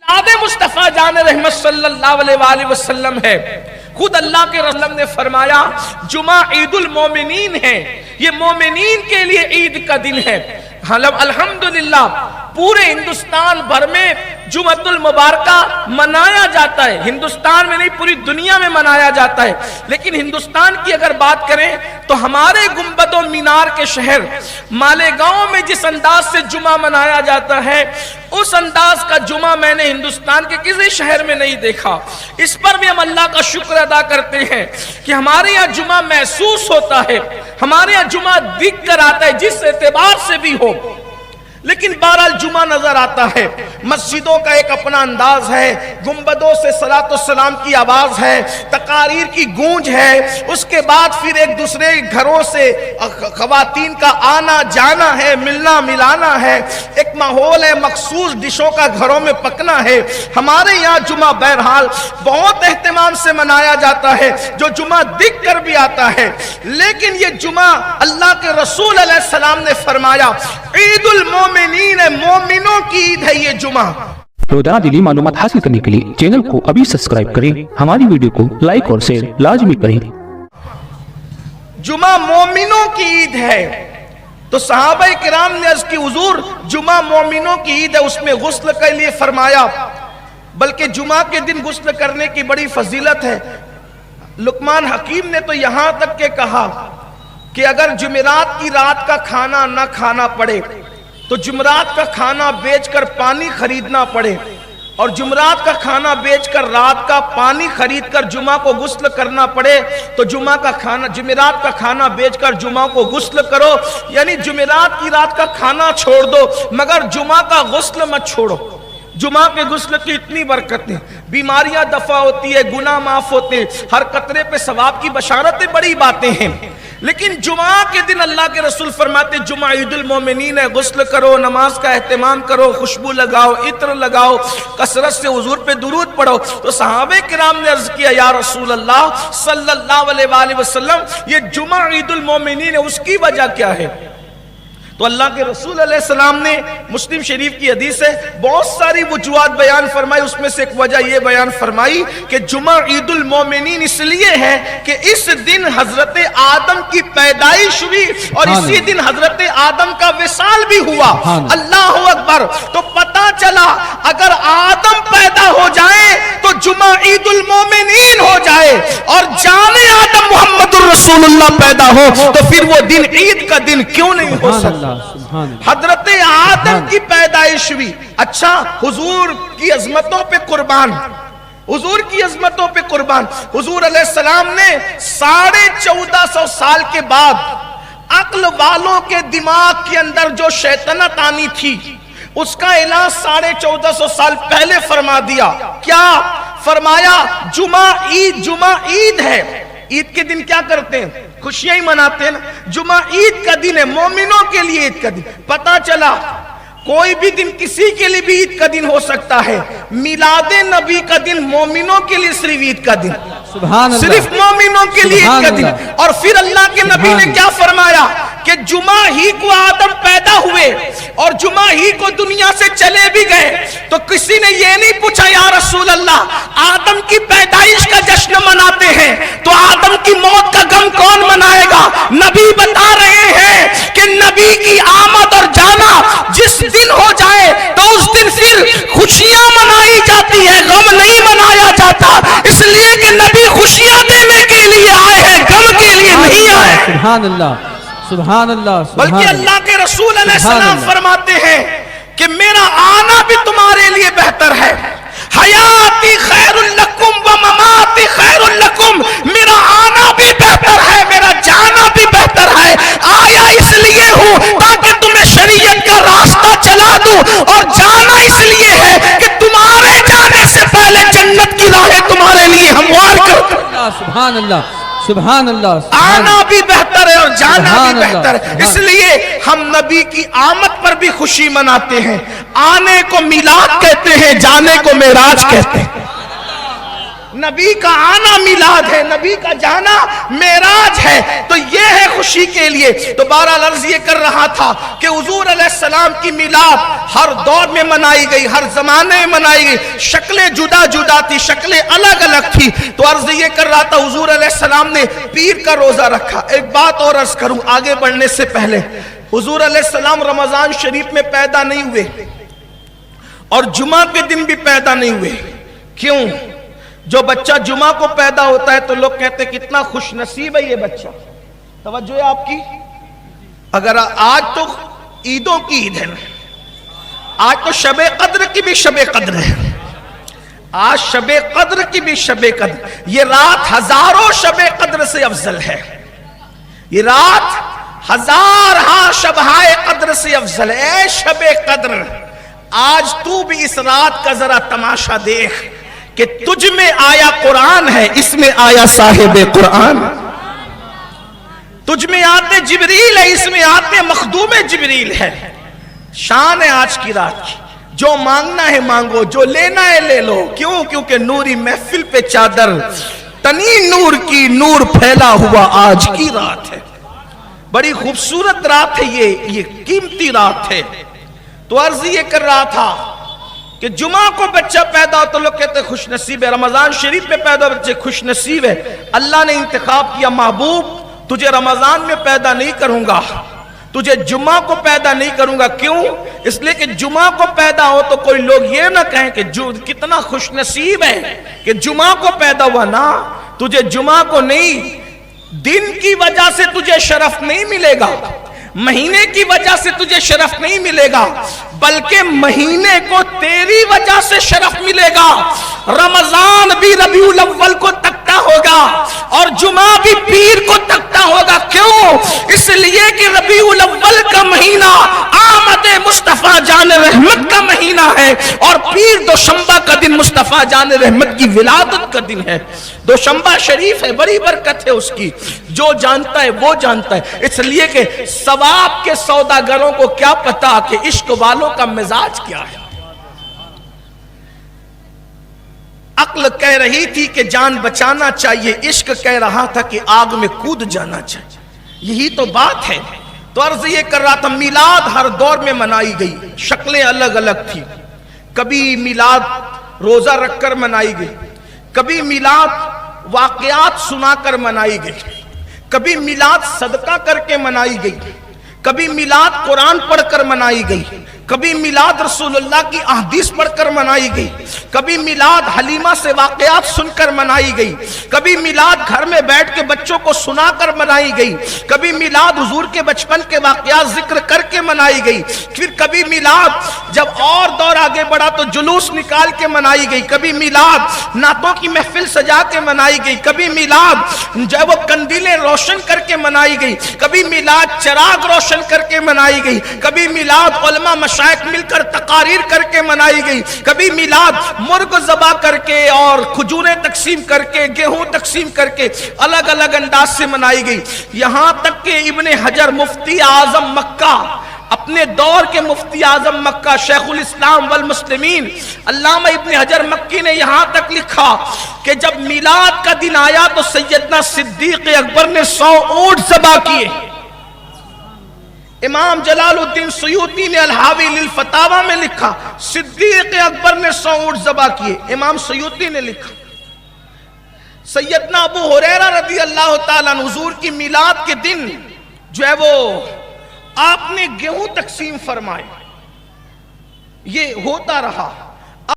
میلاد مصطفیٰ جان رحمت صلی اللہ علیہ وآلہ وسلم ہے۔ خود اللہ کے رسول نے فرمایا جمعہ عید المومنین ہے، یہ مومنین کے لیے عید کا دن ہے۔ الحمدللہ پورے ہندوستان بھر میں جمعۃ المبارکہ منایا جاتا ہے، ہندوستان میں نہیں پوری دنیا میں منایا جاتا ہے، لیکن ہندوستان کی اگر بات کریں تو ہمارے گنبد و مینار کے شہر مالیگاؤں میں جس انداز سے جمعہ منایا جاتا ہے اس انداز کا جمعہ میں نے ہندوستان کے کسی شہر میں نہیں دیکھا۔ اس پر بھی ہم اللہ کا شکر ادا کرتے ہیں کہ ہمارے یہاں جمعہ محسوس ہوتا ہے، ہمارے یہاں جمعہ دکھ کر آتا ہے جس اعتبار سے بھی ہو، لیکن بہرحال جمعہ نظر آتا ہے۔ مسجدوں کا ایک اپنا انداز ہے، گنبدوں سے صلاۃ والسلام کی آواز ہے، تقاریر کی گونج ہے، اس کے بعد پھر ایک دوسرے گھروں سے خواتین کا آنا جانا ہے، ملنا ملانا ہے، ایک ماحول ہے، مخصوص ڈشوں کا گھروں میں پکنا ہے۔ ہمارے یہاں جمعہ بہرحال بہت اہتمام سے منایا جاتا ہے، جو جمعہ دیکھ کر بھی آتا ہے، لیکن یہ جمعہ اللہ کے رسول علیہ السلام نے فرمایا عید المومنین، مومنوں کی عید ہے یہ جمعہ۔ روزانہ دینی معلومات حاصل کرنے کے لیے چینل کو ابھی سبسکرائب کریں، ہماری ویڈیو کو لائک اور شیئر لازمی کریں۔ جمعہ مومنوں کی عید ہے تو صحابہ کرام نے عرض کی حضور جمعہ مومنوں کی عید ہے، اس میں غسل کے لیے فرمایا، بلکہ جمعہ کے دن غسل کرنے کی بڑی فضیلت ہے۔ لقمان حکیم نے تو یہاں تک کہ کہا کہ اگر جمعرات کی رات کا کھانا نہ کھانا پڑے تو جمعرات کا کھانا بیچ کر پانی خریدنا پڑے، اور جمعرات کا کھانا بیچ کر رات کا پانی خرید کر جمعہ کو غسل کرنا پڑے تو جمعرات کا کھانا بیچ کر جمعہ کو غسل کرو، یعنی جمعرات کی رات کا کھانا چھوڑ دو مگر جمعہ کا غسل مت چھوڑو۔ جمعہ کے غسل کی اتنی برکتیں، بیماریاں دفع ہوتی ہے، گناہ معاف ہوتے ہیں، ہر قطرے پہ ثواب کی بشارتیں، بڑی باتیں ہیں، لیکن جمعہ کے دن اللہ کے رسول فرماتے جمعہ عید المومنین ہے، غسل کرو، نماز کا اہتمام کرو، خوشبو لگاؤ، عطر لگاؤ، کثرت سے حضور پہ درود پڑھو۔ تو صحابہ کرام نے عرض کیا یا رسول اللہ صلی اللہ علیہ وآلہ وسلم یہ جمعہ عید المومنین ہے، اس کی وجہ کیا ہے؟ تو اللہ کے رسول علیہ السلام نے مسلم شریف کی حدیث ہے بہت ساری وجوہات بیان فرمائی، اس میں سے ایک وجہ یہ بیان فرمائی کہ جمعہ عید المومنین اس لیے ہے کہ اس دن حضرت آدم کی پیدائش ہوئی اور اسی دن حضرت آدم کا وصال بھی ہوا۔ اللہ اکبر! تو پتہ چلا اگر آدم پیدا ہو جائے تو جمعہ عید المومنین ہو جائے، اور جانے آدم محمد الرسول اللہ پیدا ہو تو پھر وہ دن عید کا دن کیوں نہیں ہو سکتا؟ حضرت آدم کی پیدائش ہوئی، اچھا حضور کی عظمتوں پہ قربان، حضور کی عظمتوں پہ قربان، حضور علیہ السلام نے 1450 سال کے بعد عقل والوں کے دماغ کے اندر جو شیطنت آنی تھی اس کا علاج 1450 سال پہلے فرما دیا۔ کیا فرمایا؟ جمعہ عید ہے۔ عید کے دن کیا کرتے ہیں؟ خوشیاں ہی مناتے ہیں نا۔ جمعہ عید کا دن ہے، مومنوں کے لیے عید کا دن۔ پتہ چلا کوئی بھی دن کسی کے لیے بھی عید کا دن ہو سکتا ہے، میلاد نبی کا دن مومنوں کے لیے صرف عید کا دن، صرف مومنوں کے لیے عید کا دن۔ اور پھر اللہ کے نبی نے کیا فرمایا کہ جمعہ ہی کو آدم پیدا ہوئے اور جمعہ ہی کو دنیا سے چلے بھی گئے، تو کسی نے یہ نہیں پوچھا یا رسول اللہ آدم کی پیدائش کا جشن مناتے ہیں تو آدم کی موت کا غم کون منائے گا؟ نبی بتا رہے ہیں کہ نبی کی آمد اور جانا جس دن ہو جائے تو اس دن پھر خوشیاں منائی جاتی ہے، غم نہیں منایا جاتا، اس لیے کہ نبی خوشیاں دینے کے لیے آئے ہیں، غم کے لیے نہیں آئے۔ سبحان اللہ، سبحان اللہ، بلکہ اللہ کے رسول علیہ السلام فرماتے ہیں کہ میرا آنا بھی تمہارے لیے بہتر ہے، حیاتی خیر لکم و مماتی خیر لکم، میرا آنا بھی بہتر ہے، میرا جانا بھی بہتر ہے۔ آیا اس لیے ہوں تاکہ تمہیں شریعت کا راستہ چلا دوں، اور جانا اس لیے ہے کہ تمہارے جانے سے پہلے جنت کی راہیں تمہارے لیے ہموار کر دوں۔ سبحان اللہ، سبحان اللہ۔ آنا بھی بہتر ہے اور جانا بھی بہتر ہے، اس لیے ہم نبی کی آمد پر بھی خوشی مناتے ہیں۔ آنے کو میلاد کہتے ہیں، جانے کو معراج کہتے ہیں۔ نبی کا آنا میلاد ہے، نبی کا جانا معراج ہے، تو یہ ہے خوشی کے لیے۔ تو بہرحال عرض یہ کر رہا تھا کہ حضور علیہ السلام کی میلاد ہر دور میں منائی گئی، ہر زمانے میں منائی گئی، شکلیں جدا جدا تھی، شکلیں الگ الگ تھی۔ تو عرض یہ کر رہا تھا حضور علیہ السلام نے پیر کا روزہ رکھا۔ ایک بات اور عرض کروں آگے بڑھنے سے پہلے، حضور علیہ السلام رمضان شریف میں پیدا نہیں ہوئے اور جمعہ کے دن بھی پیدا نہیں ہوئے۔ کیوں؟ جو بچہ جمعہ کو پیدا ہوتا ہے تو لوگ کہتے ہیں کتنا خوش نصیب ہے یہ بچہ۔ توجہ ہے آپ کی؟ اگر آج تو عیدوں کی عید ہے، آج تو شب قدر کی بھی شب قدر ہے، آج شب قدر کی بھی شب قدر، یہ رات ہزاروں شب قدر سے افضل ہے، یہ رات ہزارہا شبہائے قدر سے افضل ہے۔ اے شب قدر، آج تو بھی اس رات کا ذرا تماشا دیکھ کہ تجھ میں آیا قرآن ہے، اس میں آیا صاحب قرآن، تجھ میں آتے جبریل ہے، اس میں آتے مخدوم جبریل ہے۔ شان ہے آج کی رات کی، جو مانگنا ہے مانگو، جو لینا ہے لے لو۔ کیوں؟ کیونکہ نوری محفل پہ چادر تنی نور کی، نور پھیلا ہوا آج کی رات ہے۔ بڑی خوبصورت رات ہے یہ قیمتی رات ہے۔ تو عرض یہ کر رہا تھا کہ جمعہ کو بچہ پیدا ہو تو لوگ کہتے ہیں خوش نصیب ہے، رمضان شریف میں پیدا ہو بچے خوش نصیب ہے۔ اللہ نے انتخاب کیا، محبوب تجھے رمضان میں پیدا نہیں کروں گا، تجھے جمعہ کو پیدا نہیں کروں گا۔ کیوں؟ اس لیے کہ جمعہ کو پیدا ہو تو کوئی لوگ یہ نہ کہیں کہ کتنا خوش نصیب ہے کہ جمعہ کو پیدا ہوا۔ نا، تجھے جمعہ کو نہیں، دن کی وجہ سے تجھے شرف نہیں ملے گا، مہینے کی وجہ سے تجھے شرف نہیں ملے گا، بلکہ مہینے کو تیری وجہ سے شرف ملے گا۔ رمضان بھی ربیع الاول کو تکتا ہوگا اور جمعہ بھی پیر کو تکتا ہوگا۔ کیوں؟ اس لیے کہ ربیع الاول کا مہینہ آمد مصطفیٰ جان رحمت کا مہینہ ہے اور پیر دوشنبہ کا دن مصطفیٰ جان رحمت کی ولادت کا دن ہے۔ دوشنبہ شریف ہے، بڑی برکت ہے اس کی، جو جانتا ہے وہ جانتا ہے۔ اس لیے کہ ثواب کے سوداگروں کو کیا پتا کہ عشق والوں کا مزاج کیا ہے۔ عقل کہہ رہی تھی کہ جان بچانا چاہیے، عشق کہہ رہا تھا کہ آگ میں کود جانا چاہیے۔ یہی تو بات ہے۔ تو عرض یہ کر رہا تھا میلاد ہر دور میں منائی گئی، شکلیں الگ الگ تھی۔ کبھی میلاد روزہ رکھ کر منائی گئی، کبھی میلاد واقعات سنا کر منائی گئی، کبھی میلاد صدقہ کر کے منائی گئی، کبھی میلاد قرآن پڑھ کر منائی گئی، کبھی میلاد رسول اللہ کی احادیث پڑھ کر منائی گئی، کبھی میلاد حلیمہ سے واقعات سن کر منائی گئی، کبھی میلاد گھر میں بیٹھ کے بچوں کو سنا کر منائی گئی، کبھی میلاد حضور کے بچپن کے واقعات ذکر کر کے منائی گئی، پھر کبھی میلاد جب اور دور آگے بڑھا تو جلوس نکال کے منائی گئی، کبھی میلاد نعتوں کی محفل سجا کے منائی گئی، کبھی میلاد جو وہ قندیلیں روشن کر کے منائی گئی، کبھی میلاد چراغ روشن کر کے منائی گئی، کبھی میلاد علماء مشائخ مل کر تقاریر کر کے منائی گئی، کبھی میلاد مرغ ذبح کر کے اور کھجوریں تقسیم کر کے، گیہوں تقسیم کر کے الگ الگ انداز سے منائی گئی۔ یہاں تک کہ ابن حجر مفتی اعظم مکہ، اپنے دور کے مفتی اعظم مکہ شیخ الاسلام والمسلمین علامہ ابن حجر مکی نے یہاں تک لکھا کہ جب میلاد کا دن آیا تو سیدنا صدیق اکبر نے 100 اونٹ ذبح کیے۔ امام جلال الدین سیوطی نے الحاوی للفتاوی میں لکھا صدیق اکبر نے 100 اونٹ ذبح کیے۔ امام سیوطی نے لکھا سیدنا ابو ہریرہ رضی اللہ تعالیٰ عنہ حضور کی میلاد کے دن جو ہے وہ آپ نے گیہوں تقسیم فرمائے، یہ ہوتا رہا۔